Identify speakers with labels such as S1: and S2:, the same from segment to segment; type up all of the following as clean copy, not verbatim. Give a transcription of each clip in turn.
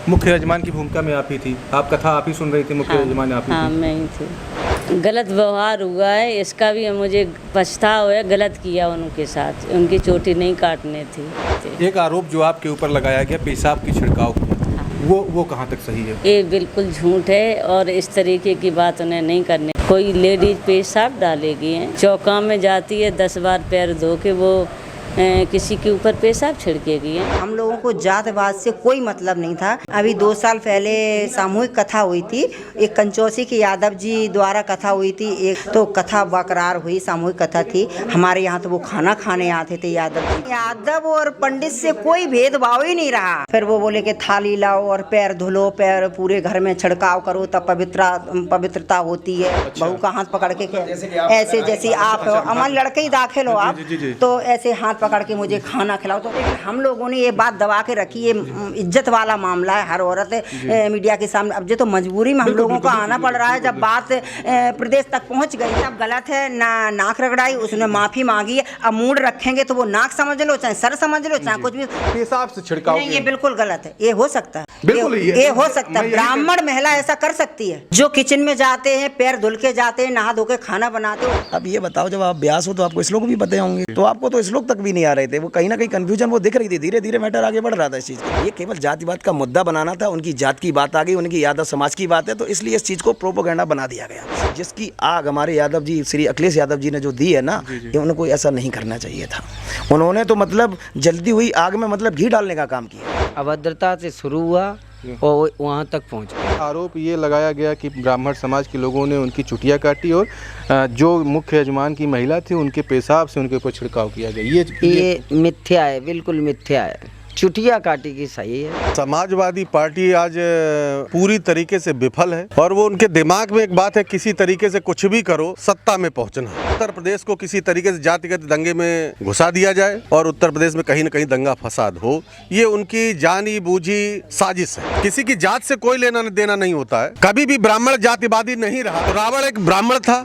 S1: मुख्य यजमान की भूमिका में आप ही थी, आप कथा आप ही सुन रही थी, मुख्य यजमान आप ही
S2: हाँ,
S1: थी।
S2: मैं ही थी। गलत व्यवहार हुआ है, इसका भी मुझे पछतावा है, गलत किया उनके साथ, उनकी चोटी नहीं काटनी थी।
S1: एक आरोप जो आपके ऊपर लगाया गया पेशाब की छिड़काव किया, वो कहाँ तक सही है?
S2: ये बिल्कुल झूठ है और इस तरीके की बात उन्हें नहीं करनी। कोई लेडीज पेशाब डालेगी है, चौका में जाती है 10 बार पैर धो के वो किसी के ऊपर पेशाब छिड़केगी है।
S3: हम लोगों को जातवाद से कोई मतलब नहीं था। अभी 2 साल पहले सामूहिक कथा हुई थी, एक कंचौसी के यादव जी द्वारा कथा हुई थी, एक तो कथा बकरार हुई, सामूहिक कथा थी। हमारे यहाँ तो वो खाना खाने आते थे यादव जी। यादव और पंडित से कोई भेदभाव ही नहीं रहा। फिर वो बोले कि थाली लाओ और पैर धुलो, पैर पूरे घर में छिड़काव करो तब पवित्रता होती है। बहू का हाथ पकड़ के ऐसे जैसे आप हमारे लड़के ही दाखिल हो आप, तो ऐसे हाथ पकड़ के मुझे खाना खिलाओ। तो हम लोगों ने ये बात दबा के रखी, ये इज्जत वाला मामला है। हर औरत मीडिया के सामने, अब जो तो मजबूरी में हम लोगों को आना पड़ रहा है। जब बात प्रदेश तक पहुंच गई, अब गलत है ना, नाक रगड़ाई, उसने माफी मांगी है। अब मूड रखेंगे तो वो नाक समझ लो, चाहे सर समझ लो, चाहे कुछ भी।
S1: पेशाब से छिड़काव
S3: नहीं, ये बिल्कुल गलत है। ये हो सकता है,
S1: बिल्कुल
S3: ये हो सकता है। ब्राह्मण महिला ऐसा कर सकती है, जो किचन में जाते हैं, पैर धुल के जाते हैं, नहा धो के खाना बनाते हो।
S4: अब ये बताओ, जब आप ब्यास हो तो आपको श्लोक भी पते होंगे, तो आपको तो श्लोक तक भी नहीं आ रहे थे। वो कहीं ना कहीं कंफ्यूजन वो दिख रही थी। धीरे धीरे मैटर आगे बढ़ रहा था इस चीज का। ये केवल जातिवाद का मुद्दा बनाना था, उनकी जात की बात आ गई, उनकी यादव समाज की बात है, तो इसलिए इस चीज को प्रोपोगेंडा बना दिया गया। जिसकी आग हमारे यादव जी, श्री अखिलेश यादव जी ने जो दी है ना, ये उनको ऐसा नहीं करना चाहिए था। उन्होंने तो मतलब जल्दी हुई आग में मतलब घी डालने का काम किया।
S5: अभद्रता से शुरू हुआ और वहाँ तक पहुँच गया।
S1: आरोप ये लगाया गया कि ब्राह्मण समाज के लोगों ने उनकी चुटिया काटी और जो मुख्य यजमान की महिला थी उनके पेशाब से उनके ऊपर छिड़काव किया गया।
S5: ये मिथ्या है, बिल्कुल मिथ्या है। चुटिया काटी की सही है।
S6: समाजवादी पार्टी आज पूरी तरीके से विफल है और वो उनके दिमाग में एक बात है, किसी तरीके से कुछ भी करो सत्ता में पहुंचना। उत्तर प्रदेश को किसी तरीके से जातिगत दंगे में घुसा दिया जाए और उत्तर प्रदेश में कहीं न कहीं दंगा फसाद हो, ये उनकी जानी बूझी साजिश है। किसी की जात से कोई लेना देना नहीं होता है। कभी भी ब्राह्मण जातिवादी नहीं रहा। रावण एक ब्राह्मण था,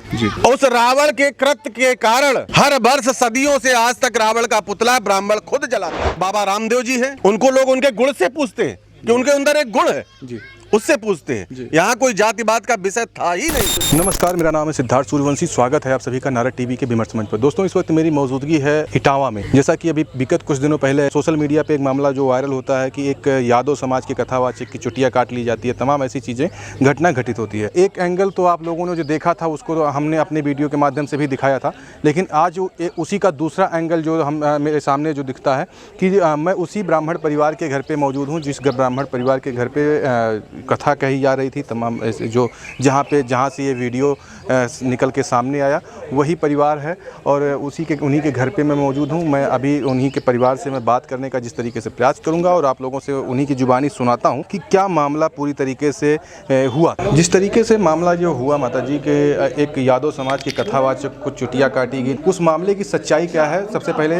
S6: उस रावण के कृत्य के कारण हर वर्ष सदियों से आज तक रावण का पुतला ब्राह्मण खुद जलाता। बाबा रामदेव जी है, उनको लोग उनके गुण से पूछते हैं कि उनके अंदर एक गुण है जी, उससे पूछते हैं। यहाँ कोई जातिवाद का विषय था ही नहीं।
S1: नमस्कार, मेरा नाम है सिद्धार्थ सूर्यवंशी। स्वागत है आप सभी का नारद टीवी के विमर्श मंच पर। दोस्तों, इस वक्त मेरी मौजूदगी है इटावा में। जैसा कि अभी विगत कुछ दिनों पहले सोशल मीडिया पे एक मामला जो वायरल होता है कि एक यादव समाज की कथावाचक की चुटिया काट ली जाती है, तमाम ऐसी चीज़ें घटना घटित होती है। एक एंगल तो आप लोगों ने जो देखा था उसको तो हमने अपने वीडियो के माध्यम से भी दिखाया था, लेकिन आज उसी का दूसरा एंगल जो मेरे सामने जो दिखता है कि मैं उसी ब्राह्मण परिवार के घर पर मौजूद हूँ जिस ब्राह्मण परिवार के घर पर कथा कही जा रही थी। तमाम ऐसे जो जहाँ से ये वीडियो निकल के सामने आया वही परिवार है और उन्हीं के घर पे मैं मौजूद हूँ। मैं अभी उन्हीं के परिवार से मैं बात करने का जिस तरीके से प्रयास करूँगा और आप लोगों से उन्हीं की जुबानी सुनाता हूँ कि क्या मामला पूरी तरीके से हुआ। जिस तरीके से मामला जो हुआ माता जी के, एक यादव समाज के कथावाचक को चुटिया काटी गई, उस मामले की सच्चाई क्या है? सबसे पहले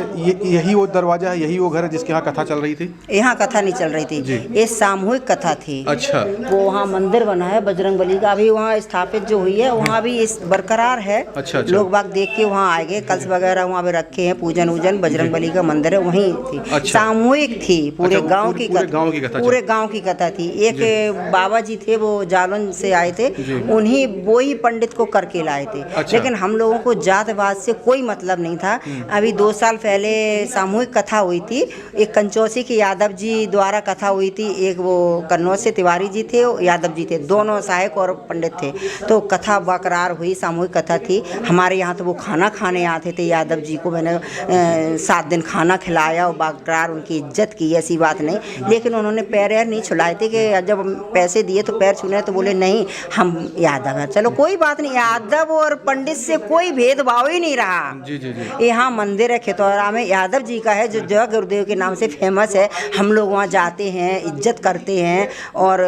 S1: यही वो दरवाजा है, यही वो घर है जिसके यहाँ कथा चल रही थी?
S3: यहाँ कथा नहीं चल रही थी, ये सामूहिक कथा थी।
S1: अच्छा।
S3: वो वहाँ मंदिर बना है बजरंगबली का, अभी वहाँ स्थापित जो हुई है वहाँ भी इस बरकरार है।
S1: अच्छा।
S3: लोग बाग देख के वहाँ आए गए, कलश वगैरह वहाँ पे रखे हैं, पूजन वूजन, बजरंगबली का मंदिर है वहीं थी। अच्छा। सामूहिक थी, पूरे गांव की कथा थी। एक बाबा जी थे, वो जालन से आए थे, उन्हीं वो ही पंडित को करके लाए थे। अच्छा। लेकिन हम लोगों को जातवाद से कोई मतलब नहीं था। अभी 2 साल पहले सामूहिक कथा हुई थी, एक कंचौसी के यादव जी द्वारा कथा हुई थी, एक वो कन्नौज से तिवारी जी थे, यादव जी थे, दोनों सहायक और पंडित थे। तो कथा बकरार हुई, सामूहिक कथा थी। हमारे यहाँ तो वो खाना खाने आते थे यादव जी को, मैंने 7 दिन खाना खिलाया और बकरार उनकी इज्जत की, ऐसी बात नहीं। लेकिन उन्होंने पैर नहीं छुलाए थे कि जब पैसे दिए तो पैर छूने, तो बोले नहीं हम यादव हैं। चलो कोई बात नहीं, यादव और पंडित से कोई भेदभाव ही नहीं रहा। यहाँ मंदिर है खेतौरा में, यादव जी का है, जो जय गुरुदेव के नाम से फेमस है। हम लोग वहाँ जाते हैं, इज्जत करते हैं और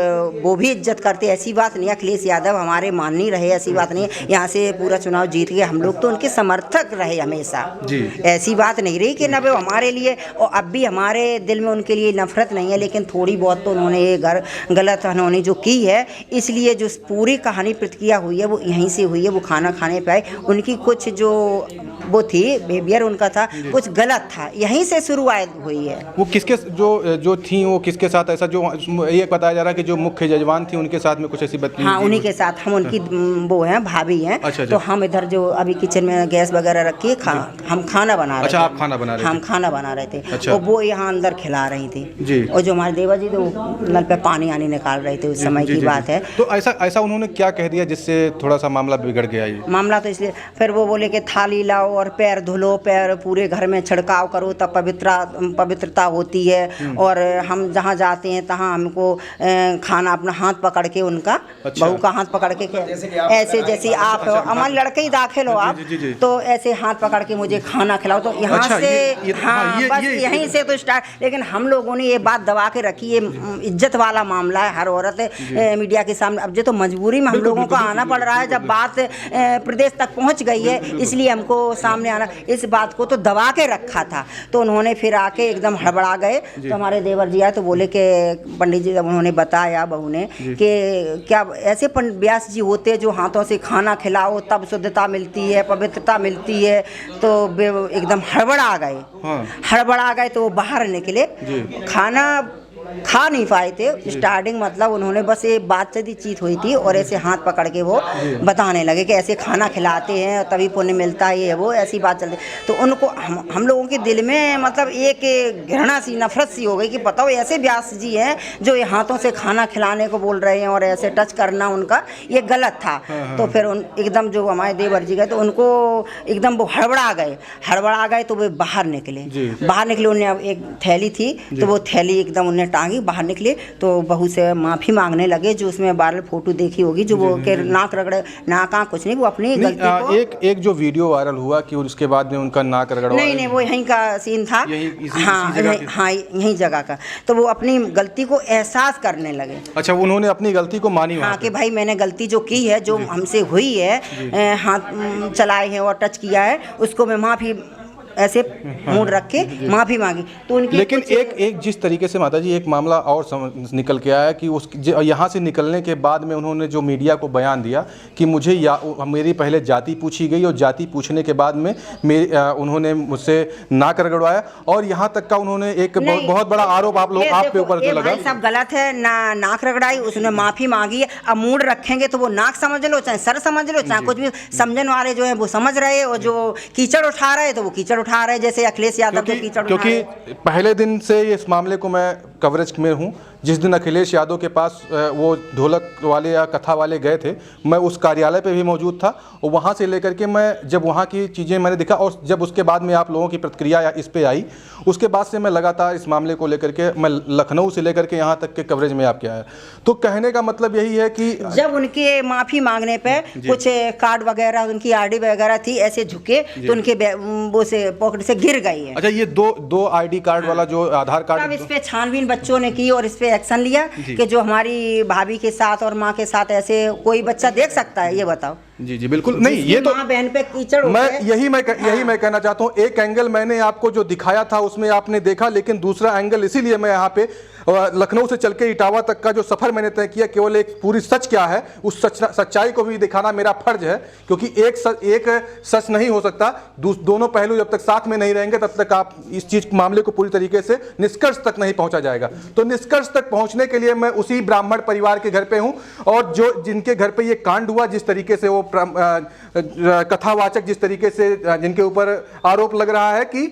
S3: वो भी इज्जत करते, ऐसी बात नहीं। अखिलेश यादव हमारे माननीय रहे, ऐसी बात नहीं। यहाँ से पूरा चुनाव जीत गए, हम लोग तो उनके समर्थक रहे हमेशा जी। ऐसी बात नहीं रही कि न वो हमारे लिए, और अब भी हमारे दिल में उनके लिए नफरत नहीं है, लेकिन थोड़ी बहुत तो उन्होंने ये गलत उन्होंने जो की है, इसलिए जो पूरी कहानी प्रतिक्रिया हुई है वो यहीं से हुई है। वो खाना खाने पे आए, उनकी कुछ जो वो थी, बिहेवियर उनका था कुछ गलत था, यहीं से शुरुआत हुई है।
S1: वो किसके जो थी वो किसके साथ ऐसा, जो ये बताया जा रहा है कि जो मुख्य जजमान थी उनके साथ में कुछ ऐसी बदतमीजी?
S3: हाँ, उन्हीं के साथ, हम उनकी वो हैं, भाभी हैं।
S1: अच्छा।
S3: तो हम इधर जो अभी किचन में गैस वगैरह रखी है, हम खाना बना रहे थे।
S1: अच्छा, आप खाना बना रहे थे?
S3: हम खाना बना रहे थे।
S1: अच्छा।
S3: और वो यहाँ अंदर खिला रही थी
S1: जी।
S3: और जो हमारे देवर जी थे वो नल पे पानी आनी निकाल रहे थे, उस समय की बात है।
S1: तो ऐसा उन्होंने क्या कह दिया जिससे थोड़ा सा मामला बिगड़ गया? ये
S3: मामला तो इसलिए फिर वो बोले कि थाली लाओ और पैर धुलो, पैर पूरे घर में छिड़काव करो तब पवित्रता होती है। और हम जहाँ जाते हैं तहाँ हमको खाना अपना हाथ पकड़ के उनका,
S1: अच्छा।
S3: बहू का हाथ पकड़ के ऐसे जैसे आप हो, हमारे लड़के ही दाखिल हो आप, तो ऐसे हाथ पकड़ के मुझे खाना खिलाओ। तो यहाँ
S1: अच्छा,
S3: से
S1: हाँ,
S3: बस यहीं से तो स्टार्ट। लेकिन हम लोगों ने ये बात दबा के रखी, ये इज्जत वाला मामला है, हर औरत मीडिया के सामने। अब जो तो मजबूरी में हम लोगों को आना पड़ रहा है, जब बात प्रदेश तक पहुंच गई है, इसलिए हमको सामने आना। इस बात को तो दबा के रखा था, तो उन्होंने फिर आके एकदम हड़बड़ा गए। तो हमारे देवर जी आए तो बोले कि पंडित जी, जब उन्होंने बताया बहू ने कि क्या ऐसे व्यास जी होते जो हाथों से खाना खिलाओ तब शुद्धता मिलती है, पवित्रता मिलती है, तो एकदम हड़बड़ा गए।
S1: हाँ।
S3: हड़बड़ा गए तो वो बाहर निकले, खाना खा नहीं पाए थे स्टार्टिंग। मतलब उन्होंने बस ये बात से दी चीत हुई थी और ऐसे हाथ पकड़ के वो बताने लगे कि ऐसे खाना खिलाते हैं तभी पुण्य मिलता है, ये वो ऐसी बात चलती। तो उनको हम लोगों के दिल में मतलब एक घृणा सी, नफरत सी हो गई कि बताओ ऐसे व्यास जी हैं जो ये हाथों से खाना खिलाने को बोल रहे हैं और ऐसे टच करना उनका ये गलत था। तो फिर एकदम जो हमारे देवर जी गए तो उनको एकदम वो हड़बड़ा गए तो वे बाहर निकले। उन्हें एक थैली थी तो वो थैली एकदम उन्हें टांगी, बाहर निकले तो बहू से माफ़ी मांगने लगे। जो उसमें वायरल फोटो देखी होगी, जो वो के नाक रगड़े, नाक कुछ नहीं, वो अपनी गलती को
S1: एक जो वीडियो वायरल हुआ कि उसके बाद में उनका नाक रगड़ा,
S3: नहीं वो यहीं का सीन था। हाँ, यहीं जगह का। तो वो अपनी गलती को एहसास करने लगे।
S1: अच्छा, उन्होंने अपनी गलती को मानी?
S3: हाँ, कि भाई मैंने गलती जो की है, जो हमसे हुई है, हाथ चलाए हैं और टच किया है, उसको मैं माफ़ी ऐसे मूड रख के माफ़ी मांगी। तो उनकी
S1: लेकिन एक जिस तरीके से माता जी एक मामला और निकल के आया कि उस यहाँ से निकलने के बाद में उन्होंने जो मीडिया को बयान दिया कि मुझे मेरी पहले जाति पूछी गई और जाति पूछने के बाद में उन्होंने मुझसे नाक रगड़वाया, और यहाँ तक का उन्होंने एक बहुत बड़ा आरोप आप पे ऊपर जो लगा।
S3: सब गलत है ना, नाक रगड़ाई, उसने माफ़ी मांगी है। अब मूड रखेंगे तो वो नाक समझ लो, चाहे सर समझ लो, चाहे कुछ भी समझने वाले जो है वो समझ रहे, और जो कीचड़ उठा रहे तो वो कीचड़ उठा रहे, जैसे अखिलेश यादव जो कीचड़।
S1: क्योंकि पहले दिन से इस मामले को मैं कवरेज में हूँ। जिस दिन अखिलेश यादव के पास वो ढोलक वाले या कथा वाले गए थे, मैं उस कार्यालय पे भी मौजूद था, और वहाँ से लेकर के मैं जब वहाँ की चीज़ें मैंने देखा, और जब उसके बाद में आप लोगों की प्रतिक्रिया या इस पे आई, उसके बाद से मैं लगातार इस मामले को लेकर के, मैं लखनऊ से लेकर के यहाँ तक के कवरेज में आपके आया। तो कहने का मतलब यही है कि
S3: जब उनके माफ़ी मांगने पे कुछ कार्ड वगैरह, उनकी आरडी वगैरह थी, ऐसे झुके तो उनके वो से पॉकेट से गिर गई है।
S1: अच्छा, ये दो आईडी कार्ड वाला जो आधार कार्ड,
S3: अब इस पे छानबीन बच्चों ने की और इस पे एक्शन लिया कि जो हमारी भाभी के साथ और माँ के साथ ऐसे कोई बच्चा देख सकता है, ये बताओ।
S1: जी बिल्कुल नहीं, ये तो
S3: माँ बहन पे कीचड़
S1: यही मैं कहना चाहता हूँ। एक एंगल मैंने आपको जो दिखाया था उसमें आपने देखा, लेकिन दूसरा एंगल इसीलिए मैं यहाँ पे लखनऊ से चल के इटावा तक का जो सफर मैंने तय किया, केवल एक पूरी सच क्या है उस सच्चाई को भी दिखाना मेरा फर्ज है, क्योंकि एक सच नहीं हो सकता। दोनों पहलू जब तक साथ में नहीं रहेंगे तब तक आप इस चीज मामले को पूरी तरीके से निष्कर्ष तक नहीं पहुंचा जाएगा। तो निष्कर्ष तक पहुंचने के लिए मैं उसी ब्राह्मण परिवार के घर पे हूं, और जो जिनके घर पे ये कांड हुआ, जिस तरीके से वो कथावाचक, जिस तरीके से जिनके ऊपर आरोप लग रहा है कि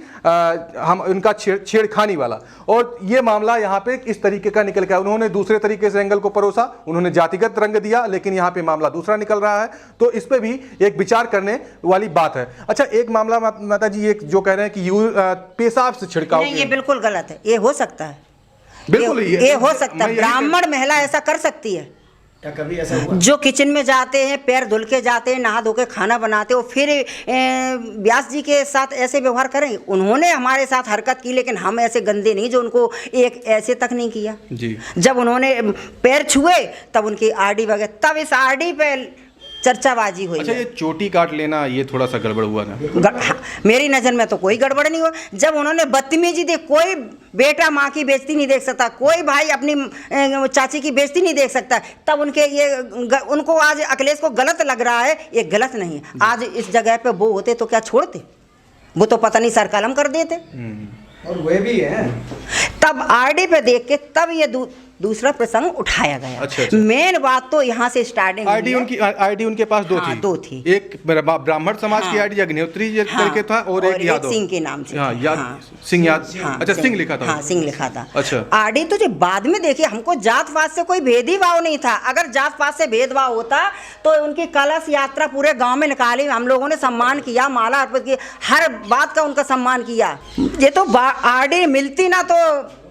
S1: हम उनका छेड़खानी वाला, और ये मामला यहाँ पे इस तरीके का निकल गया। उन्होंने दूसरे तरीके से एंगल को परोसा, उन्होंने जातिगत रंग दिया, लेकिन यहाँ पे मामला दूसरा निकल रहा है। तो इस पे भी एक विचार करने वाली बात है। अच्छा, एक मामला माता जी एक जो कह रहे हैं कि पेशाब से छिड़काव,
S3: नहीं, ये बिल्कुल गलत है। ये हो सकता है,
S1: बिल्कुल
S3: ये हो सकता है, ब्राह्मण महिला ऐसा कर सकती है।
S4: क्या कभी ऐसा हुआ?
S3: जो किचन में जाते हैं, पैर धुल के जाते हैं, नहा धो के खाना बनाते हो, फिर व्यास जी के साथ ऐसे व्यवहार करेंगे? उन्होंने हमारे साथ हरकत की, लेकिन हम ऐसे गंदे नहीं जो उनको एक ऐसे तक नहीं किया
S1: जी।
S3: जब उन्होंने पैर छुए तब उनकी आरडी वगैरह, तब इस आरडी पे चर्चाबाजी हुई।
S1: अच्छा, ये चोटी काट लेना ये थोड़ा सा गड़बड़ हुआ ना?
S3: मेरी नज़र में तो कोई गड़बड़ नहीं हुआ। जब उन्होंने बदतमीजी दी, कोई बेटा माँ की बेइज्जती नहीं देख सकता, कोई भाई अपनी चाची की बेइज्जती नहीं देख सकता, तब उनको आज अखिलेश को गलत लग रहा है, ये गलत नहीं है। आज इस जगह पे वो होते तो क्या छोड़ते? वो तो पता नहीं सर कलम कर देते।
S1: और वे भी हैं।
S3: तब आरडी पे देख के तब ये दूसरा प्रसंग उठाया गया।
S1: अच्छा।
S3: मेन बात तो यहाँ से स्टार्टिंग
S1: आईडी उनके पास दो थी। एक ब्राह्मण समाज की आईडी अग्निहोत्री करके था और एक यादव
S3: सिंह के नाम से।
S1: सिंह अच्छा सिंह लिखा था।
S3: हाँ सिंह लिखा था।
S1: अच्छा।
S3: आरडी तो जो बाद में देखिए, हमको जात पात से कोई भेदभाव नहीं था। अगर जात पात से भेदभाव होता तो उनकी कलश यात्रा पूरे गांव में निकाली, हम लोगों ने सम्मान किया, माला अर्पित की, हर बात का उनका सम्मान किया। ये तो आरडी मिलती ना तो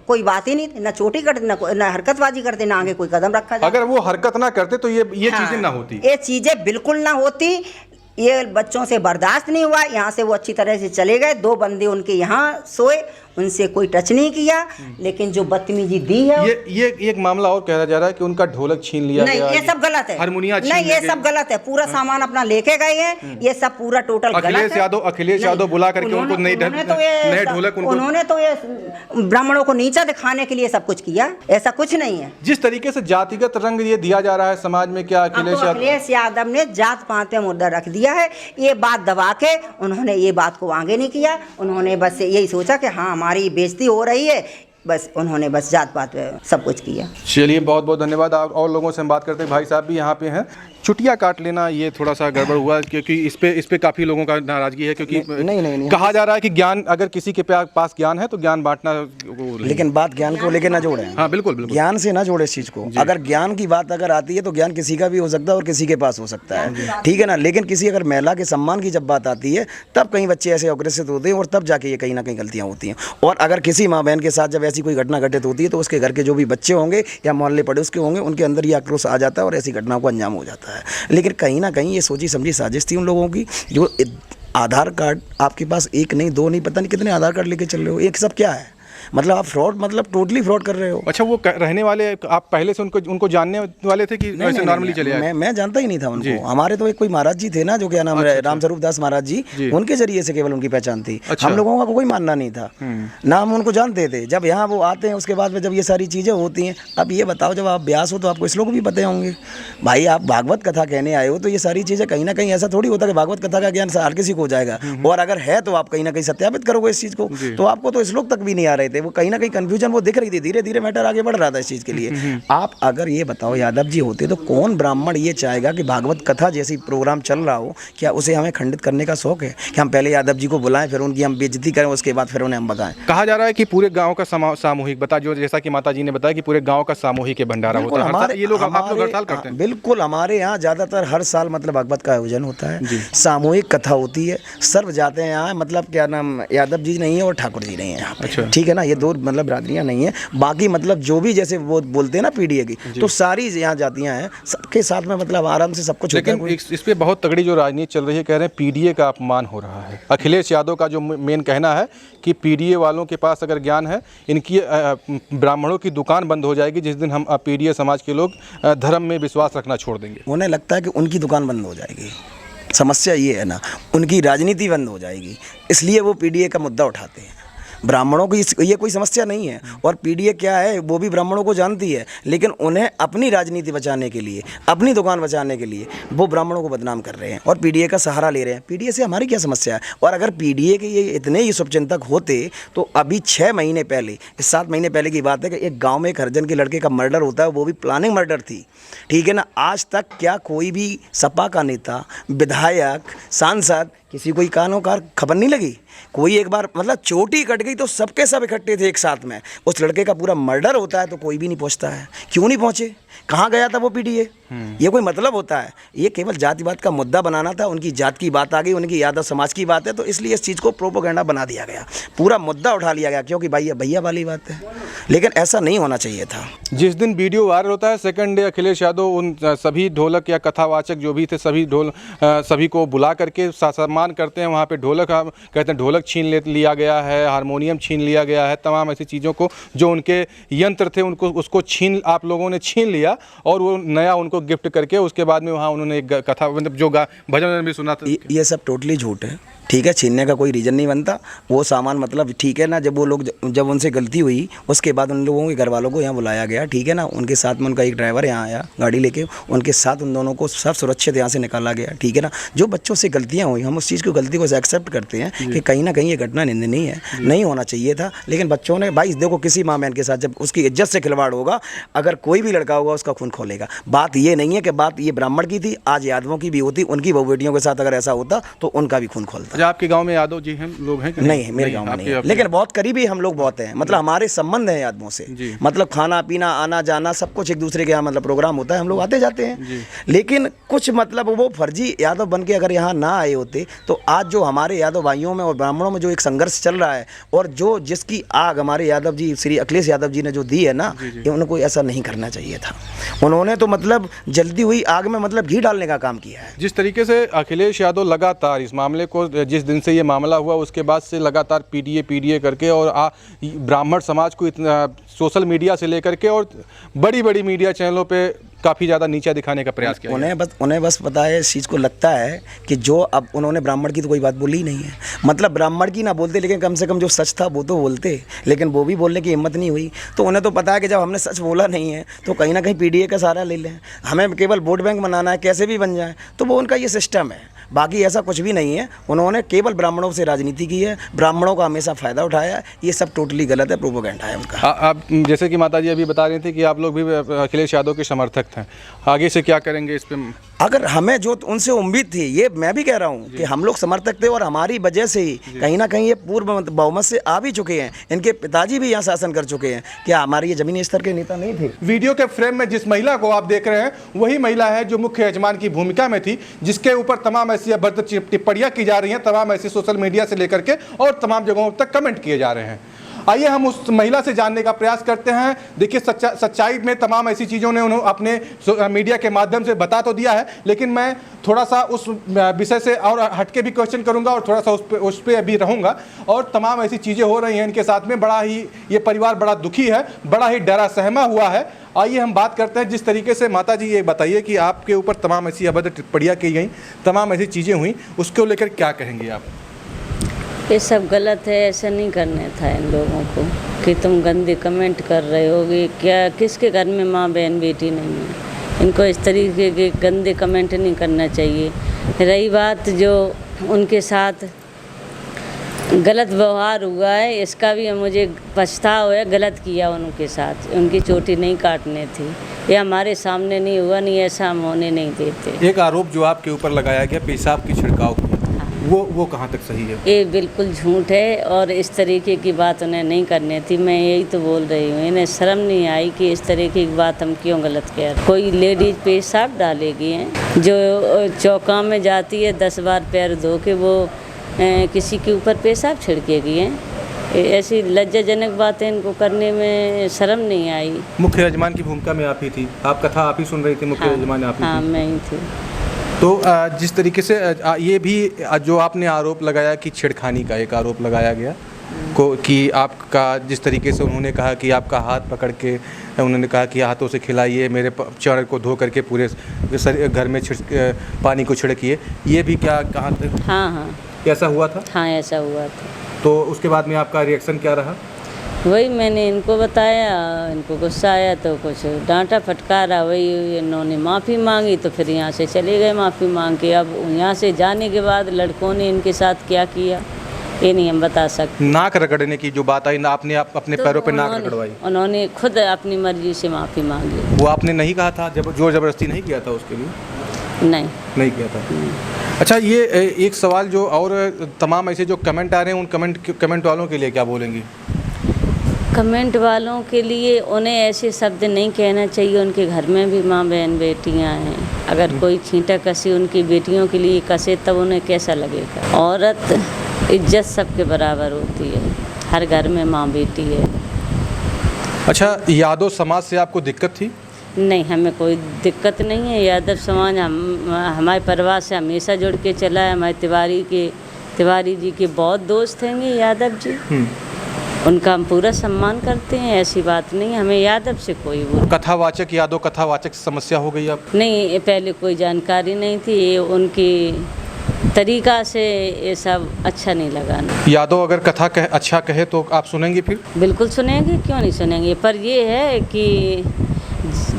S3: कोई बात ही नहीं थी, ना चोटी करते ना हरकतबाजी करते, ना आगे कोई कदम रखा जाए।
S1: अगर वो हरकत ना करते तो ये चीजें ना होती,
S3: ये चीजें बिल्कुल ना होती। ये बच्चों से बर्दाश्त नहीं हुआ, यहाँ से वो अच्छी तरह से चले गए। 2 बंदे उनके यहाँ सोए, उनसे कोई टच नहीं किया, लेकिन जो बदतमीजी दी है
S1: ये एक मामला और कहा जा रहा है कि उनका ढोलक छीन लिया
S3: नहीं,
S1: गया।
S3: ये सब गलत है।
S1: हारमोनिया
S3: नहीं, ये सब गलत है। पूरा सामान अपना लेके गए हैं, ये सब पूरा टोटल गलत है।
S1: अखिलेश यादव बुला करके उनको नए ढोलक
S3: उन्होंने तो ये ब्राह्मणों को नीचा दिखाने के लिए सब कुछ किया, ऐसा कुछ नहीं है।
S1: जिस तरीके से जातिगत रंग ये दिया जा रहा है समाज में, क्या
S3: अखिलेश यादव ने जात पात पे मुद्दा रख दिया है। ये बात दबा के उन्होंने ये बात को आगे नहीं किया। उन्होंने बस यही सोचा कि हाँ हमारी बेइज्जती हो रही है, बस उन्होंने बस जात पात पे सब कुछ किया।
S1: चलिए बहुत बहुत धन्यवाद। और लोगों से हम बात करते हैं, भाई साहब भी यहाँ पे हैं। चुटिया काट लेना ये थोड़ा सा गड़बड़ हुआ, क्योंकि इस पे काफ़ी लोगों का नाराजगी है, क्योंकि
S4: नहीं
S1: कहा जा रहा है कि ज्ञान, अगर किसी के पास ज्ञान है तो ज्ञान बांटना,
S4: लेकिन बात ज्ञान को लेकर ना जोड़े।
S1: हाँ बिल्कुल,
S4: ज्ञान से ना जोड़े इस चीज़ को। अगर ज्ञान की बात अगर आती है तो ज्ञान किसी का भी हो सकता है और किसी के पास हो सकता है, ठीक है ना। लेकिन किसी अगर महिला के सम्मान की जब बात आती है तब कहीं बच्चे ऐसे अग्रसित होते हैं और तब जाके ये कहीं ना कहीं गलतियाँ होती हैं। और अगर किसी माँ बहन के साथ जब ऐसी कोई घटना घटित होती है तो उसके घर के जो भी बच्चे होंगे या मोहल्ले पड़ोस के होंगे, उनके अंदर ये आक्रोश आ जाता है और ऐसी घटनाओं को अंजाम हो जाता है। लेकिन कहीं ना कहीं ये सोची समझी साजिश थी उन लोगों की। जो आधार कार्ड आपके पास एक नहीं, 2 नहीं, पता नहीं कितने आधार कार्ड लेके चल रहे हो, एक सब क्या है? मतलब आप फ्रॉड, मतलब टोटली फ्रॉड कर रहे हो।
S1: अच्छा, वो रहने वाले आप पहले से उनको जानने वाले थे कि ऐसे नॉर्मली चले आए?
S4: मैं जानता ही नहीं था उनको। हमारे तो एक कोई महाराज जी थे ना, जो क्या नाम है, रामस्वरूप दास महाराज जी, उनके जरिए से केवल उनकी पहचान थी। हम लोगों का कोई मानना नहीं था, ना हम उनको जानते थे। जब यहाँ वो आते हैं उसके बाद में जब ये सारी चीज़ें होती हैं, अब ये बताओ जब आप ब्यास हो तो आपको श्लोक भी पता होंगे। भाई आप भागवत कथा कहने आए हो तो ये सारी चीज़ें कहीं ना कहीं ऐसा थोड़ी होता है कि भागवत कथा का ज्ञान हर किसी को हो जाएगा। और अगर है तो आप कहीं ना कहीं सत्यापित करोगे इस चीज़ को। तो आपको तो श्लोक तक भी नहीं आ रहे थे, वो कहीं ना कहीं कंफ्यूजन वो दिख रही थी। धीरे धीरे मैटर आगे बढ़ रहा था इस चीज़ के लिए। आप अगर ये बताओ यादव जी होते तो कौन ब्राह्मण ये चाहेगा कि भागवत कथा जैसी प्रोग्राम चल रहा हो, क्या उसे हमें खंडित करने का शौक है कि हम पहले यादव जी को बुलाएं, फिर उनकी हम बेइज्जती करें, उसके बाद फिर उन्हें हम बताएं?
S1: कहा जा रहा है कि पूरे गांव का सामूहिक जो जैसा कि माता जी ने बताया कि पूरे गांव का सामूहिक भंडारा होता है। ये लोग आप लोग हर साल करते हैं?
S4: बिल्कुल, हमारे यहाँ ज़्यादातर हर साल मतलब भागवत का आयोजन होता है, सामूहिक कथा होती है, सर्व जाते हैं यहाँ। मतलब क्या नाम, यादव जी नहीं है और ठाकुर जी नहीं है यहाँ पे, ठीक है ना। ये 2 मतलब बिरादरियाँ नहीं है। बाकी मतलब जो भी जैसे वो बोलते हैं ना पीडीए की, तो सारी यहाँ जातियाँ हैं, सबके साथ में मतलब आराम से सब कुछ होता है।
S1: लेकिन इस पे बहुत तगड़ी जो राजनीति चल रही है, कह रहे हैं पीडीए का अपमान हो रहा है। अखिलेश यादव का जो मेन कहना है कि पीडीए वालों के पास अगर ज्ञान है, इनकी ब्राह्मणों की दुकान बंद हो जाएगी जिस दिन हम पीडीए समाज के लोग धर्म में विश्वास रखना छोड़ देंगे।
S4: उन्हें लगता है कि उनकी दुकान बंद हो जाएगी। समस्या ये है ना, उनकी राजनीति बंद हो जाएगी, इसलिए वो पीडीए का मुद्दा उठाते हैं। ब्राह्मणों की ये कोई समस्या नहीं है। और पीडीए क्या है वो भी ब्राह्मणों को जानती है, लेकिन उन्हें अपनी राजनीति बचाने के लिए, अपनी दुकान बचाने के लिए वो ब्राह्मणों को बदनाम कर रहे हैं और पीडीए का सहारा ले रहे हैं। पीडीए से हमारी क्या समस्या है? और अगर पीडीए के ये इतने ही शुभचिंतक होते तो अभी 6 महीने पहले, 7 महीने पहले की बात है कि एक गाँव में एक हरिजन के लड़के का मर्डर होता है, वो भी प्लानिंग मर्डर थी, ठीक है ना। आज तक क्या कोई भी सपा का नेता, विधायक, सांसद, किसी कोई कानोकार खबर नहीं लगी? कोई एक बार मतलब चोटी कट गई तो सबके सब इकट्ठे थे एक साथ में। उस लड़के का पूरा मर्डर होता है तो कोई भी नहीं पहुंचता है। क्यों नहीं पहुंचे? कहाँ गया था वो पीडीए? ये कोई मतलब होता है? ये केवल जातिवाद का मुद्दा बनाना था। उनकी जात की बात आ गई, उनकी यादव समाज की बात है, तो इसलिए इस चीज़ को प्रोपोगेंडा बना दिया गया, पूरा मुद्दा उठा लिया गया, क्योंकि भैया भैया वाली बात है। लेकिन ऐसा नहीं होना चाहिए था।
S1: जिस दिन वीडियो वायरल होता है, सेकंड डे अखिलेश यादव उन सभी ढोलक या कथावाचक जो भी थे सभी को बुला करके सम्मान करते हैं। वहाँ पे ढोलक कहते हैं ढोलक छीन लिया गया है, हारमोनियम छीन लिया गया है, तमाम ऐसी चीज़ों को जो उनके यंत्र थे उसको आप लोगों ने छीन लिया और वो नया उनको गिफ्ट करके उसके बाद में वहाँ उन्होंने एक कथा मतलब जो भजन भी सुना था।
S4: ये सब टोटली झूठ है, ठीक है, छीनने का कोई रीज़न नहीं बनता। वो सामान मतलब ठीक है ना, जब वो लोग जब उनसे गलती हुई उसके बाद उन लोगों के घर वालों को यहाँ बुलाया गया, ठीक है ना, उनके साथ में उनका एक ड्राइवर यहाँ आया गाड़ी लेके, उनके साथ उन दोनों को सब सुरक्षित यहाँ से निकाला गया, ठीक है ना। जो बच्चों से गलतियाँ हुई हम उस चीज़ की गलती को एक्सेप्ट करते हैं कि कहीं ना कहीं ये घटना निंदनीय है, नहीं होना चाहिए था। लेकिन बच्चों ने भाई देखो, किसी माँ बहन के साथ जब उसकी इज्जत से खिलवाड़ होगा, अगर कोई भी लड़का होगा उसका खून खोलेगा। बात ये नहीं है कि बात ये ब्राह्मण की थी, आज यादवों की भी होती, उनकी बहू बेटियों के साथ अगर ऐसा होता तो उनका भी खून खोलता।
S1: अच्छा, आपके गांव में यादव जी हैं, लोग हैं कि
S4: नहीं, मेरे गांव में नहीं है, लेकिन बहुत करीबी हम लोग बहुत हैं, मतलब हमारे संबंध हैं यादवों से, मतलब खाना पीना आना जाना सब कुछ एक दूसरे के यहाँ मतलब प्रोग्राम होता है, हम लोग आते जाते हैं। लेकिन कुछ मतलब वो फर्जी यादव बन के अगर यहाँ ना आए होते तो आज जो हमारे यादव भाइयों में और ब्राह्मणों में जो एक संघर्ष चल रहा है और जो जिसकी आग हमारे यादव जी श्री अखिलेश यादव जी ने जो दी है ना, ये उनको ऐसा नहीं करना चाहिए था। उन्होंने तो मतलब जल्दी हुई आग में मतलब घी डालने का काम किया है।
S1: जिस तरीके से अखिलेश यादव लगातार इस मामले को, जिस दिन से ये मामला हुआ उसके बाद से लगातार पीडीए करके और ब्राह्मण समाज को इतना सोशल मीडिया से लेकर के और बड़ी बड़ी मीडिया चैनलों पे काफ़ी ज़्यादा नीचा दिखाने का प्रयास किया।
S4: उन्हें बस पता है, इस चीज़ को लगता है कि जो अब उन्होंने ब्राह्मण की तो कोई बात बोली ही नहीं है, मतलब ब्राह्मण की ना बोलते लेकिन कम से कम जो सच था वो तो बोलते, लेकिन वो भी बोलने की हिम्मत नहीं हुई। तो उन्हें तो पता है कि जब हमने सच बोला नहीं है तो कहीं ना कहीं पीडीए का सहारा ले लें, हमें केवल वोट बैंक बनाना है, कैसे भी बन जाए, तो वो उनका ये सिस्टम है। बाकी ऐसा कुछ भी नहीं है, उन्होंने केवल ब्राह्मणों से राजनीति की है, ब्राह्मणों का हमेशा फ़ायदा उठाया है, ये सब टोटली गलत है, प्रोपोगेंडा है उनका।
S1: आप जैसे कि माता जी अभी बता रहे थे कि आप लोग भी अखिलेश यादव के समर्थक थे, आगे से क्या करेंगे इस पर?
S4: अगर हमें जो उनसे उम्मीद थी, ये मैं भी कह रहा हूँ कि हम लोग समर्थक थे और हमारी वजह से ही कहीं ना कहीं ये पूर्व बहुमत से आ भी चुके हैं, इनके पिताजी भी यहाँ शासन कर चुके हैं। क्या हमारे ये जमीनी स्तर के नेता नहीं थे?
S1: वीडियो के फ्रेम में जिस महिला को आप देख रहे हैं वही महिला है जो मुख्य यजमान की भूमिका में थी, जिसके ऊपर तमाम ऐसी अभद्र टिप्पणियां की जा रही हैं, तमाम ऐसे सोशल मीडिया से लेकर के और तमाम जगहों तक कमेंट किए जा रहे हैं। आइए हम उस महिला से जानने का प्रयास करते हैं। देखिए, सच्चाई में तमाम ऐसी चीज़ों ने उन्होंने अपने मीडिया के माध्यम से बता तो दिया है, लेकिन मैं थोड़ा सा उस विषय से और हटके भी क्वेश्चन करूंगा और थोड़ा सा उस पर अभी रहूंगा। और तमाम ऐसी चीज़ें हो रही हैं इनके साथ में, बड़ा ही ये परिवार बड़ा दुखी है, बड़ा ही डरा सहमा हुआ है। आइए हम बात करते हैं। जिस तरीके से माता जी ये बताइए कि आपके ऊपर तमाम ऐसी अभद्र टिप्पणियाँ की गई, तमाम ऐसी चीज़ें हुई, उसको लेकर क्या कहेंगे आप?
S2: ये सब गलत है, ऐसा नहीं करना था इन लोगों को कि तुम गंदे कमेंट कर रहे होगे। क्या किसके घर में माँ बहन बेटी नहीं है? इनको इस तरीके के गंदे कमेंट नहीं करना चाहिए। रही बात जो उनके साथ गलत व्यवहार हुआ है, इसका भी मुझे पछतावा है, गलत किया उनके साथ, उनकी चोटी नहीं काटनी थी। ये हमारे सामने नहीं हुआ, नहीं ऐसा हम होने नहीं देते।
S1: एक आरोप जो आपके ऊपर लगाया गया पेशाब की छिड़काव की, वो कहाँ तक सही है?
S2: ये बिल्कुल झूठ है और इस तरीके की बात उन्हें नहीं करनी थी। मैं यही तो बोल रही हूँ, इन्हें शर्म नहीं आई कि इस तरीके की बात हम क्यों गलत कह रहे। कोई लेडीज पेशाब डालेगी हैं, जो चौका में जाती है 10 बार पैर धो के वो किसी के ऊपर पेशाब छिड़केगी हैं। ऐसी लज्जाजनक बातें इनको करने में शर्म नहीं आई।
S1: मुख्य यजमान की भूमिका में आप ही थी, आप कथा आप ही सुन रही थी, मुख्य यजमान आप ही
S2: हाँ,
S1: थी।
S2: मैं ही थी।
S1: तो जिस तरीके से ये भी जो आपने आरोप लगाया कि छेड़खानी का एक आरोप लगाया गया को कि आपका, जिस तरीके से उन्होंने कहा कि आपका हाथ पकड़ के उन्होंने कहा कि हाथों से खिलाइए, मेरे चरण को धो करके पूरे घर में पानी को छिड़किए, ये भी क्या कहाँ तक?
S2: हाँ,
S1: ऐसा हुआ था?
S2: हाँ, ऐसा हुआ था।
S1: तो उसके बाद में आपका रिएक्शन क्या रहा?
S2: वही मैंने इनको बताया, इनको गुस्सा आया तो कुछ डांटा फटकारा, वही इन्होंने माफ़ी मांगी तो फिर यहाँ से चले गए माफ़ी मांग के। अब यहाँ से जाने के बाद लड़कों ने इनके साथ क्या किया ये नहीं हम बता सकते।
S1: नाक रगड़ने की जो बात आई ना, आपने अपने
S2: तो
S1: पैरों पे नाक रगड़वाई,
S2: उन्होंने खुद अपनी मर्जी से माफ़ी मांगी।
S1: वो आपने नहीं कहा था, जब जोर जबरदस्ती नहीं किया था उसके लिए? नहीं किया था। अच्छा, ये एक सवाल जो और तमाम ऐसे जो कमेंट आ रहे हैं उन कमेंट वालों के लिए क्या बोलेंगी?
S2: कमेंट वालों के लिए उन्हें ऐसे शब्द नहीं कहना चाहिए। उनके घर में भी माँ बहन बेटियाँ हैं, अगर कोई छींटा कसी उनकी बेटियों के लिए कसे तब उन्हें कैसा लगेगा? औरत इज्जत सबके बराबर होती है, हर घर में माँ बेटी है।
S1: अच्छा, यादव समाज से आपको दिक्कत थी?
S2: नहीं, हमें कोई दिक्कत नहीं है। यादव समाज हमारे परिवार से हमेशा जुड़ के चला है। हमारे तिवारी जी के बहुत दोस्त हैं ये यादव जी, उनका हम पूरा सम्मान करते हैं, ऐसी बात नहीं। हमें यादव से कोई वो
S1: कथावाचक, यादव कथावाचक समस्या हो गई आप?
S2: नहीं, पहले कोई जानकारी नहीं थी। ये उनकी तरीका से ये सब अच्छा नहीं लगा।
S1: यादव अगर कथा अच्छा कहे तो आप सुनेंगे फिर?
S2: बिल्कुल सुनेंगे, क्यों नहीं सुनेंगे। पर ये है कि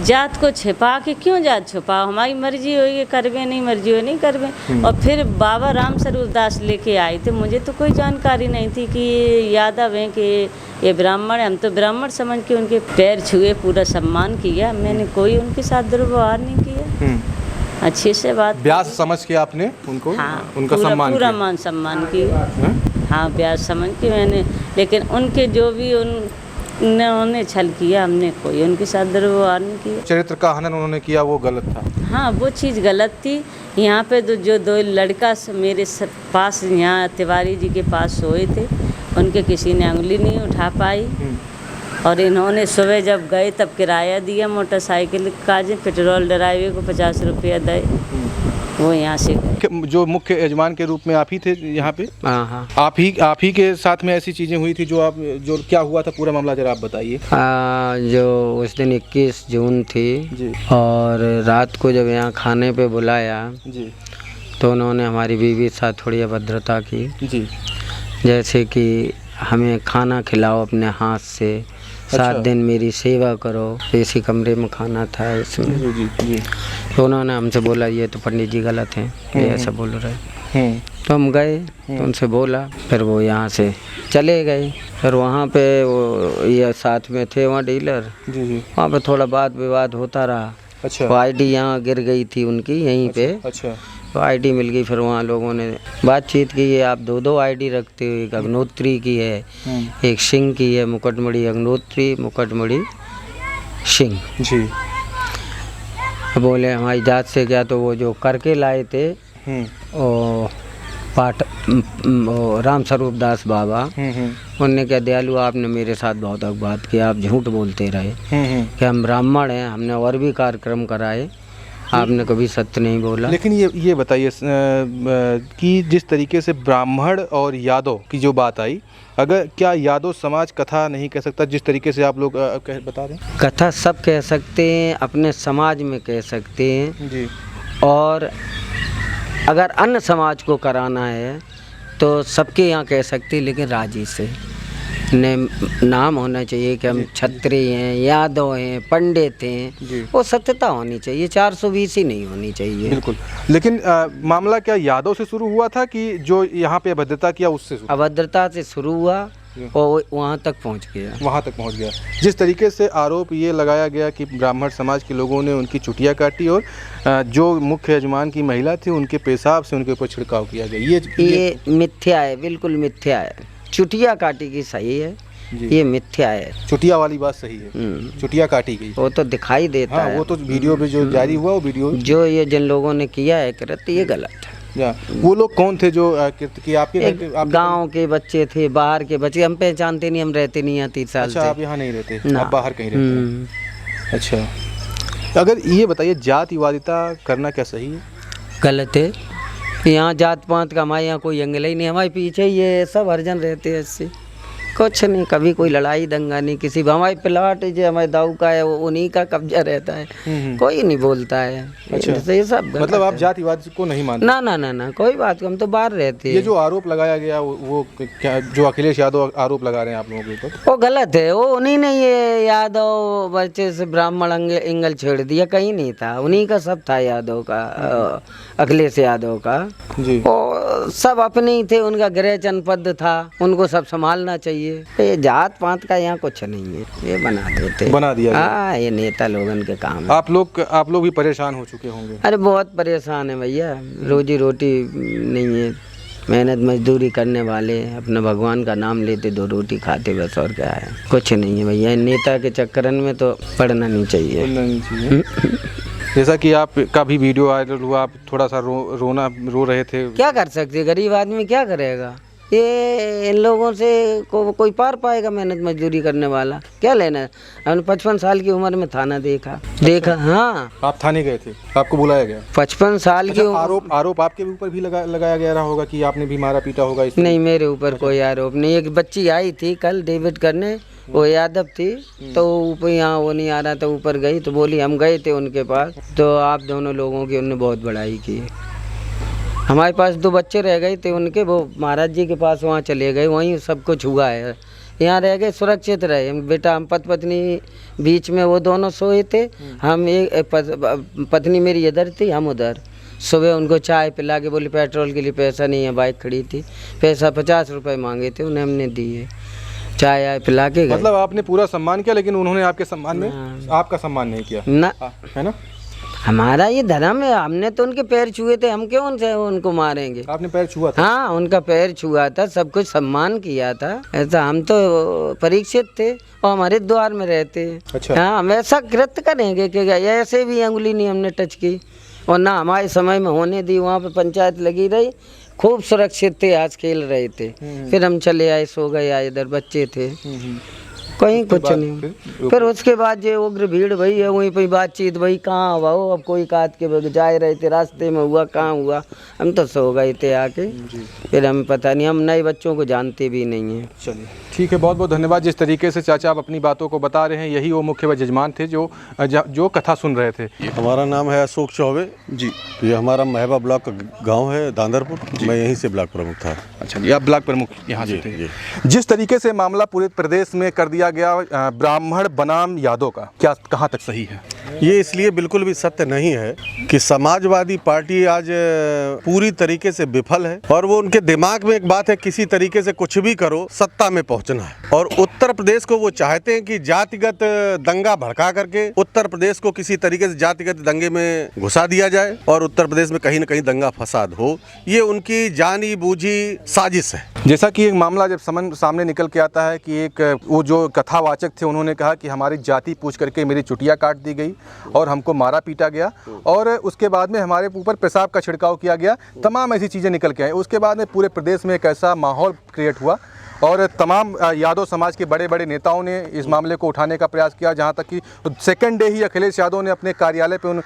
S2: जात को छिपा के क्यों जात छुपाओ, हमारी मर्जी होगी करवे, नहीं मर्जी हो नहीं करवे। और फिर बाबा राम स्वरूप दास लेके आए थे, मुझे तो कोई जानकारी नहीं थी कि ये यादव हैं कि ये ब्राह्मण है। हम तो ब्राह्मण समझ के उनके पैर छुए, पूरा सम्मान किया, मैंने कोई उनके साथ दुर्व्यवहार नहीं किया, अच्छे से बात।
S1: ब्यास समझ के आपने उनको उनका सम्मान
S2: पूरा
S1: किया?
S2: मान सम्मान किया, हाँ ब्यास समझ के मैंने। लेकिन उनके जो भी उन्होंने छल किया, हमने कोई उनके साथ दुर्व्यवहार नहीं किया।
S1: चरित्र का हनन उन्होंने किया, वो गलत था।
S2: हाँ वो चीज़ गलत थी। यहाँ पे जो दो लड़का मेरे पास यहाँ तिवारी जी के पास सोए थे, उनके किसी ने उंगली नहीं उठा पाई। और इन्होंने सुबह जब गए तब किराया दिया मोटरसाइकिल का, पेट्रोल डराइवे को 50 रुपया दे, वो यहाँ से गए।
S1: जो मुख्य यजमान के रूप में आप ही थे यहाँ पे?
S5: हाँ।
S1: आप ही के साथ में ऐसी चीजें हुई थी जो क्या हुआ था, पूरा मामला जरा आप बताइए।
S5: जो उस दिन 21 जून थी
S1: जी।
S5: और रात को जब यहाँ खाने पे बुलाया
S1: जी
S5: तो उन्होंने हमारी बीवी के साथ थोड़ी अभद्रता की।
S1: जी।
S5: जैसे कि हमें खाना खिलाओ अपने हाथ से, 7 दिन मेरी सेवा करो, इसी कमरे में खाना था इसमें।
S1: जी जी।
S5: तो उन्होंने हमसे बोला ये तो पंडित जी गलत हैं, ये ऐसा बोल रहे। तो हम गए तो उनसे बोला, फिर वो यहाँ से चले गए। फिर वहाँ पे वो ये साथ में थे वहाँ डीलर,
S1: जी जी।
S5: वहाँ पे थोड़ा बात विवाद होता रहा।
S1: अच्छा।
S5: वो आईडी यहाँ गिर गई थी उनकी यहीं पे,
S1: अच्छा।
S5: तो आईडी मिल गई। फिर वहाँ लोगों ने बातचीत की, ये आप 2 आईडी रखते हो, एक अग्नोत्री की है, एक सिंह की है, मुकुटमणि अग्नोत्री, मुकुटमणि सिंह।
S1: जी।
S5: बोले हमारी जात से क्या, तो वो जो करके लाए थे ओ पाठ राम स्वरूप दास बाबा, उनने क्या, दयालु आपने मेरे साथ बहुत बात की, आप झूठ बोलते रहे कि हम ब्राह्मण हैं, हमने और भी कार्यक्रम कराए, आपने कभी सत्य नहीं बोला।
S1: लेकिन ये बताइए कि जिस तरीके से ब्राह्मण और यादव की जो बात आई, अगर क्या यादव समाज कथा नहीं कह सकता, जिस तरीके से आप लोग बता रहे हैं?
S5: कथा सब कह सकते हैं, अपने समाज में कह सकते हैं
S1: जी।
S5: और अगर अन्य समाज को कराना है तो सबके यहाँ कह सकते हैं, लेकिन राजी से नाम होना चाहिए कि हम क्षत्रिय हैं, यादव हैं, पंडित हैं, वो सत्यता होनी चाहिए, 420 ही नहीं होनी चाहिए।
S1: बिल्कुल। लेकिन मामला क्या यादव से शुरू हुआ था कि जो यहाँ पे अभद्रता किया उससे शुरू?
S5: अभद्रता से शुरू हुआ और वहाँ तक पहुँच गया।
S1: वहाँ तक पहुँच गया। जिस तरीके से आरोप ये लगाया गया कि ब्राह्मण समाज के लोगों ने उनकी चुटिया काटी और जो मुख्य यजमान की महिला थी उनके पेशाब से उनके ऊपर छिड़काव किया गया,
S5: ये मिथ्या है, बिल्कुल मिथ्या है। चुटिया काटी की सही है, ये मिथ्या है।
S1: चुटिया वाली बात सही है, चुटिया काटी गई,
S5: वो तो दिखाई देता है।
S1: वो तो वीडियो पे जो जारी हुआ, वो वीडियो
S5: जो ये जिन लोगों ने किया है कृत्य, ये गलत है।
S1: वो लोग कौन थे जो कि आपके
S5: गांव के बच्चे थे, बाहर के बच्चे, हम पहचानते नहीं, हम रहते नहीं यहाँ 30 साल से।
S1: अच्छा, आप यहाँ नहीं रहते, आप बाहर कहीं रहते हैं। अच्छा, अगर ये बताइए जातिवादिता करना क्या सही है?
S5: गलत है। यहाँ जात पात का हमारे यहाँ कोई अंगल ही नहीं, हमारे पीछे ये सब हरिजन रहते हैं, इससे कुछ नहीं, कभी कोई लड़ाई दंगा नहीं किसी। हमारे प्लाट जो हमारे दाऊ का है वो उन्हीं का कब्जा रहता है, कोई नहीं बोलता है।
S1: अच्छा,
S5: ये सब
S1: मतलब आप जातिवाद को नहीं मानते?
S5: ना ना ना ना, कोई बात, हम तो बाहर रहते हैं।
S1: ये जो आरोप लगाया गया वो क्या, जो अखिलेश यादव आरोप लगा रहे हैं आप लोगों के ऊपर,
S5: वो गलत है। वो उन्हीं ने ये यादव बच्चे से ब्राह्मण एंगल छेड़ दिया, कहीं नहीं था, उन्हीं का सब था, यादव का, अखिलेश यादव का
S1: जी।
S5: वो सब अपने ही थे, उनका गृह जनपद था, उनको सब संभालना चाहिए। ये जात पात का यहाँ कुछ नहीं है, ये बना दिया। हाँ, ये नेता लोगन के काम है।
S1: आप लोग भी परेशान हो चुके होंगे?
S5: अरे बहुत परेशान है भैया, रोजी रोटी नहीं है, मेहनत मजदूरी करने वाले, अपने भगवान का नाम लेते, 2 रोटी खाते, बस, और क्या है, कुछ नहीं है भैया। नेता के चक्करन में तो पढ़ना नहीं चाहिए।
S1: जैसा कि आपका भी वीडियो वायरल हुआ, आप थोड़ा सा रो रहे थे,
S5: क्या कर सकते, गरीब आदमी क्या करेगा? ये इन लोगों से कोई पार पाएगा? मेहनत मजदूरी करने वाला क्या लेना है? हमने 55 साल की उम्र में थाना देखा। हाँ,
S1: आप थाने गए थे, आपको बुलाया गया?
S5: 55 साल की
S1: आरोप आपके ऊपर भी लगाया गया रहा होगा कि आपने भी मारा पीटा होगा?
S5: नहीं, मेरे ऊपर कोई आरोप नहीं। एक बच्ची आई थी कल डेविड करने, वो यादव थी, तो ऊपर यहाँ वो नहीं आ रहा था, ऊपर गई तो बोली हम गए थे उनके पास, तो आप दोनों लोगों की उन्होंने बहुत बड़ाई की। हमारे पास 2 बच्चे रह गए थे उनके, वो महाराज जी के पास वहाँ चले गए, वहीं सब कुछ हुआ है। यहाँ रह गए, सुरक्षित रहे। बेटा हम पत्नी बीच में, वो दोनों सोए थे। हम पत्नी मेरी इधर थी, हम उधर। सुबह उनको चाय पिला के बोले पेट्रोल के लिए पैसा नहीं है, बाइक खड़ी थी, पैसा 50 रुपये मांगे थे, उन्हें हमने दिए, चाय आय पिला के गए।
S1: मतलब आपने पूरा सम्मान किया, लेकिन उन्होंने आपके सम्मान में आपका सम्मान नहीं किया
S5: ना,
S1: है ना?
S5: हमारा ये धर्म है, हमने तो उनके पैर छुए थे, हम क्यों उनसे उनको मारेंगे?
S1: आपने पैर छुआ था?
S5: हाँ, उनका पैर छुआ था, सब कुछ सम्मान किया था। ऐसा हम तो परीक्षित थे और हमारे द्वार में रहते हैं।
S1: अच्छा।
S5: हाँ, हम ऐसा कृत्य करेंगे कि ऐसे भी अंगुली नहीं हमने टच की, और ना हमारे समय में होने दी। वहाँ पे पंचायत लगी रही, खूब सुरक्षित थे, आज खेल रहे थे। फिर हम चले आए, सो गए, आए इधर बच्चे थे, कहीं कुछ नहीं। फिर उसके बाद जो उग्र भीड़ भई है, वहीं पर बातचीत भई, कहाँ हुआ हो, अब कोई काट के जा रहे थे, रास्ते में हुआ, कहाँ हुआ, हम तो सो गए थे आके। फिर हमें पता नहीं, हम नए बच्चों को जानते भी नहीं हैं।
S1: चलिए ठीक है, बहुत बहुत धन्यवाद। जिस तरीके से चाचा आप अपनी बातों को बता रहे हैं, यही वो मुख्य व जजमान थे जो कथा सुन रहे थे।
S6: हमारा नाम है अशोक चौबे
S1: जी।
S6: ये हमारा महबा ब्लॉक का गांव है, दांदरपुर। मैं यहीं से ब्लॉक प्रमुख था।
S1: अच्छा जी, आप ब्लॉक प्रमुख यहाँ से
S6: जी,
S1: थे।
S6: जी।
S1: जिस तरीके से मामला पूरे प्रदेश में कर दिया गया ब्राह्मण बनाम यादव का, क्या कहाँ तक सही है?
S6: ये इसलिए बिल्कुल भी सत्य नहीं है कि समाजवादी पार्टी आज पूरी तरीके से विफल है, और वो उनके दिमाग में एक बात है, किसी तरीके से कुछ भी करो सत्ता में पहुंचना है। और उत्तर प्रदेश को वो चाहते हैं कि जातिगत दंगा भड़का करके उत्तर प्रदेश को किसी तरीके से जातिगत दंगे में घुसा दिया जाए, और उत्तर प्रदेश में कहीं न कहीं दंगा फसाद हो। ये उनकी जानी बूझी साजिश है।
S1: जैसा कि एक मामला जब सामने निकल के आता है कि एक वो जो कथावाचक थे, उन्होंने कहा कि हमारी जाति पूछ करके मेरी चुटिया काट दी गई और हमको मारा पीटा गया, और उसके बाद में हमारे ऊपर पेशाब का छिड़काव किया गया। तमाम ऐसी चीज़ें निकल के आई। उसके बाद में पूरे प्रदेश में एक ऐसा माहौल क्रिएट हुआ, और तमाम यादव समाज के बड़े बड़े नेताओं ने इस मामले को उठाने का प्रयास किया। जहां तक कि सेकंड डे ही अखिलेश यादव ने अपने कार्यालय पे उन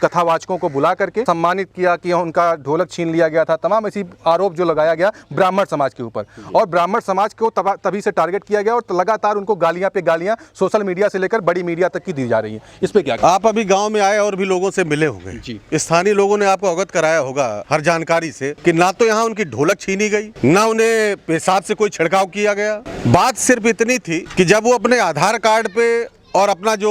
S1: कथावाचकों को बुला करके सम्मानित किया कि उनका ढोलक छीन लिया गया था। तमाम ऐसी आरोप जो लगाया गया ब्राह्मण समाज के ऊपर, और ब्राह्मण समाज को तभी से टारगेट किया गया, और लगातार उनको गालियां पे गालियां सोशल मीडिया से लेकर बड़ी मीडिया तक की दी जा रही है। इस पर क्या?
S6: आप अभी गांव में आए और भी लोगों से मिले होंगे
S1: जी।
S6: स्थानीय लोगों ने आपको अवगत कराया होगा हर जानकारी से कि ना तो यहाँ उनकी ढोलक छीनी गई, ना उन्हें पेशाब से कोई छिड़काव किया गया। बात सिर्फ इतनी थी कि जब वो अपने आधार कार्ड पे और अपना जो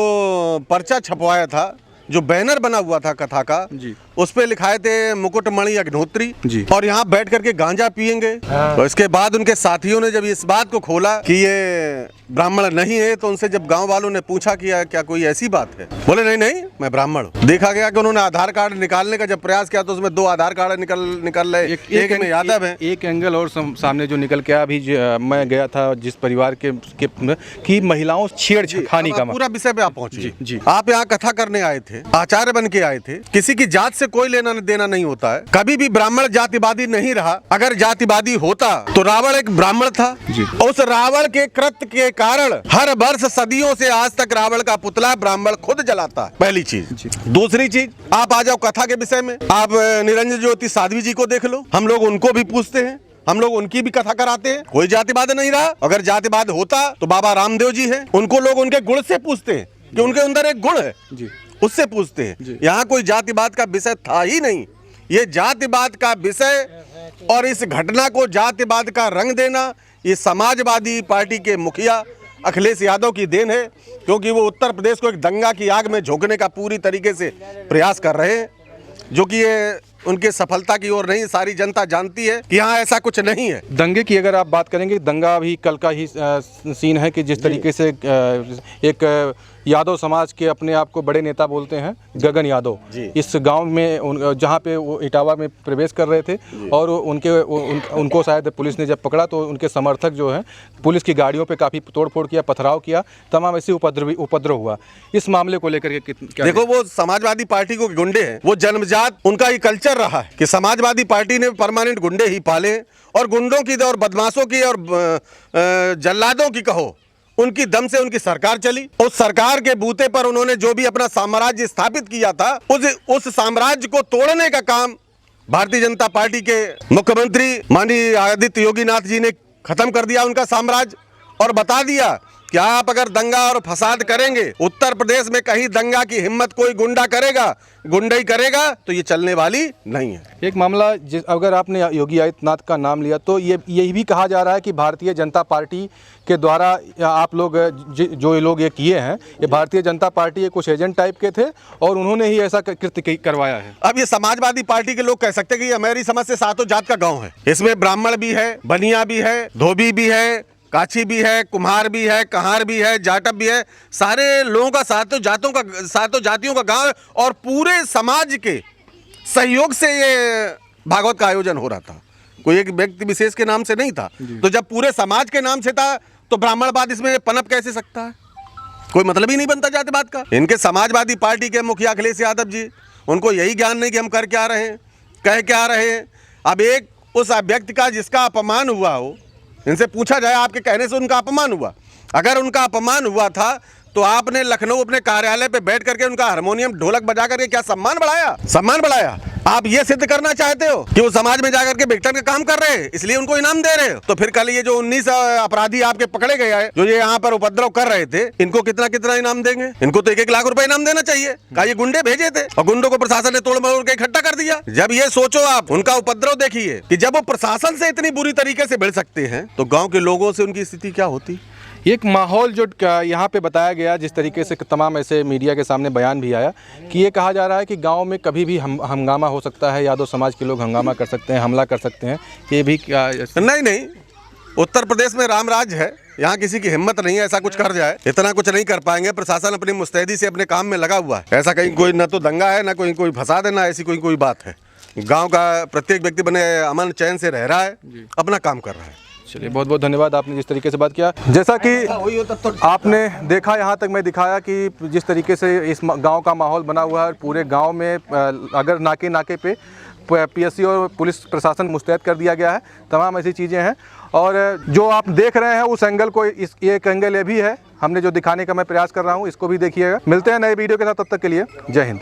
S6: पर्चा छपवाया था, जो बैनर बना हुआ था कथा का
S1: जी,
S6: उस पे लिखाए थे मुकुटमणि अग्निहोत्री
S1: जी,
S6: और यहाँ बैठ करके गांजा पियेंगे। तो इसके बाद उनके साथियों ने जब इस बात को खोला कि ये ब्राह्मण नहीं है, तो उनसे जब गांव वालों ने पूछा कि क्या कोई ऐसी बात है, बोले नहीं नहीं मैं ब्राह्मण हूँ। देखा गया कि उन्होंने आधार कार्ड निकालने का जब प्रयास किया तो उसमें 2 आधार कार्ड निकल रहे, एक में यादव है।
S1: एक एंगल और सामने जो निकल के अभी मैं गया था जिस परिवार की महिलाओं छेड़खानी का
S6: पूरा विषय पे आप पहुंचे।
S1: जी, जी।
S6: आप यहाँ कथा करने आए थे, आचार्य बन के आए थे, किसी की जात से कोई लेना देना नहीं होता है। कभी भी ब्राह्मण जातिवादी नहीं रहा। अगर जातिवादी होता तो रावण एक ब्राह्मण था। उस रावण के कृत्य के कारण हर वर्ष सदियों से आज तक रावण का पुतला ब्राह्मण खुद जलाता है, पहली चीज। दूसरी चीज, आप आ जाओ कथा के विषय में, आप निरंजन ज्योति साध्वी जी को देख लो, हम लोग उनको भी पूछते हैं, हम लोग उनकी भी कथा कराते हैं। कोई जातिवाद नहीं रहा। अगर जातिवाद होता तो बाबा रामदेव जी हैं, उनको लोग उनके गुण से पूछते हैं कि उनके अंदर एक गुण है जी, उससे पूछते हैं। यहाँ कोई जातिवाद का विषय था ही नहीं। ये जातिवाद का विषय और इस घटना को जातिवाद का रंग देना, ये समाजवादी पार्टी के मुखिया अखिलेश यादव की देन है, क्योंकि वो उत्तर प्रदेश को एक दंगा की आग में झोंकने का पूरी तरीके से प्रयास कर रहे हैं, जो कि ये उनके सफलता की ओर नहीं। सारी जनता जानती है कि यहाँ ऐसा कुछ नहीं है।
S1: दंगे की अगर आप बात करेंगे, दंगा भी कल का ही सीन है कि जिस तरीके से एक यादव समाज के अपने आप को बड़े नेता बोलते हैं गगन यादव, इस गांव में जहां पे वो इटावा में प्रवेश कर रहे थे, और उनको शायद पुलिस ने जब पकड़ा तो उनके समर्थक जो हैं पुलिस की गाड़ियों पे काफ़ी तोड़फोड़ किया, पथराव किया, तमाम ऐसे उपद्रव हुआ। इस मामले को लेकर के क्या
S6: देखो, वो समाजवादी पार्टी को गुंडे हैं, वो जन्मजात उनका ही कल्चर रहा है कि समाजवादी पार्टी ने परमानेंट गुंडे ही पाले, और गुंडों की और बदमाशों की और जल्लादों की कहो, उनकी दम से उनकी सरकार चली। उस सरकार के बूते पर उन्होंने जो भी अपना साम्राज्य स्थापित किया था, उस साम्राज्य को तोड़ने का काम भारतीय जनता पार्टी के मुख्यमंत्री माननीय आदित्य योगीनाथ जी ने खत्म कर दिया उनका साम्राज्य, और बता दिया कि आप अगर दंगा और फसाद करेंगे, उत्तर प्रदेश में कहीं दंगा की हिम्मत कोई गुंडा करेगा, गुंडई करेगा, तो ये चलने वाली नहीं है।
S1: एक मामला अगर आपने योगी आदित्यनाथ का नाम लिया तो यही भी कहा जा रहा है कि भारतीय जनता पार्टी के द्वारा आप लोग जो लोग ये किए हैं, ये भारतीय जनता पार्टी के कुछ एजेंट टाइप के थे और उन्होंने ही ऐसा कृत्य करवाया है।
S6: अब ये समाजवादी पार्टी के लोग कह सकते हैं कि ये मेरी समझ से सातों जात का गांव है, इसमें ब्राह्मण भी है, बनिया भी है, धोबी भी है, काछी भी है, कुम्हार भी है, कहार भी है, जाटव भी है, सारे लोगों का सातों जातियों का गांव है और पूरे समाज के सहयोग से ये भागवत का आयोजन हो रहा था, कोई एक व्यक्ति विशेष के नाम से नहीं था। तो जब पूरे समाज के नाम से था तो ब्राह्मणवाद इसमें पनप कैसे सकता है? कोई मतलब ही नहीं बनता जातिवाद का। इनके समाजवादी पार्टी के मुखिया अखिलेश यादव जी, उनको यही ज्ञान नहीं कि हम कर क्या रहे हैं, कह क्या रहे हैं। अब एक उस व्यक्ति का जिसका अपमान हुआ हो, इनसे पूछा जाए आपके कहने से उनका अपमान हुआ, अगर उनका अपमान हुआ था तो आपने लखनऊ अपने कार्यालय पे बैठ करके उनका हारमोनियम ढोलक बजा करके क्या सम्मान बढ़ाया? सम्मान बढ़ाया। आप ये सिद्ध करना चाहते हो कि वो समाज में जाकर के विघटन का काम कर रहे हैं, इसलिए उनको इनाम दे रहे हो। तो फिर कल ये जो 19 अपराधी आपके पकड़े गए हैं, जो ये यहाँ पर उपद्रव कर रहे थे, इनको कितना कितना इनाम देंगे? इनको तो 1-1 लाख रुपए इनाम देना चाहिए। कहा ये गुंडे भेजे थे और गुंडों को प्रशासन ने तोड़ मरोड़ के इकट्ठा कर दिया। जब ये सोचो आप, उनका उपद्रव देखिए कि जब वो प्रशासन से इतनी बुरी तरीके से भिड़ सकते हैं तो गाँव के लोगों से उनकी स्थिति क्या होती?
S1: एक माहौल जो यहाँ पे बताया गया, जिस तरीके से तमाम ऐसे मीडिया के सामने बयान भी आया कि ये कहा जा रहा है कि गांव में कभी भी हंगामा हो सकता है, यादव समाज के लोग हंगामा कर सकते हैं, हमला कर सकते हैं, ये भी
S6: नहीं, उत्तर प्रदेश में राम राज्य है, यहाँ किसी की हिम्मत नहीं है ऐसा कुछ कर जाए, इतना कुछ नहीं कर पाएंगे। प्रशासन अपनी मुस्तैदी से अपने काम में लगा हुआ है, ऐसा कहीं कोई न तो दंगा है, न कोई फसाद है, ना ऐसी कोई बात है। गाँव का प्रत्येक व्यक्ति बने अमन चैन से रह रहा है, अपना काम कर रहा है।
S1: चलिए, बहुत बहुत धन्यवाद आपने जिस तरीके से बात किया। जैसा कि आपने देखा, यहाँ तक मैं दिखाया कि जिस तरीके से इस गांव का माहौल बना हुआ है, पूरे गांव में अगर नाके पे पीएससी और पुलिस प्रशासन मुस्तैद कर दिया गया है, तमाम ऐसी चीज़ें हैं। और जो आप देख रहे हैं उस एंगल को, एक एंगल ये भी है हमने जो दिखाने का मैं प्रयास कर रहा हूँ, इसको भी देखिएगा। मिलते हैं नए वीडियो के साथ, तब तक के लिए जय हिंद।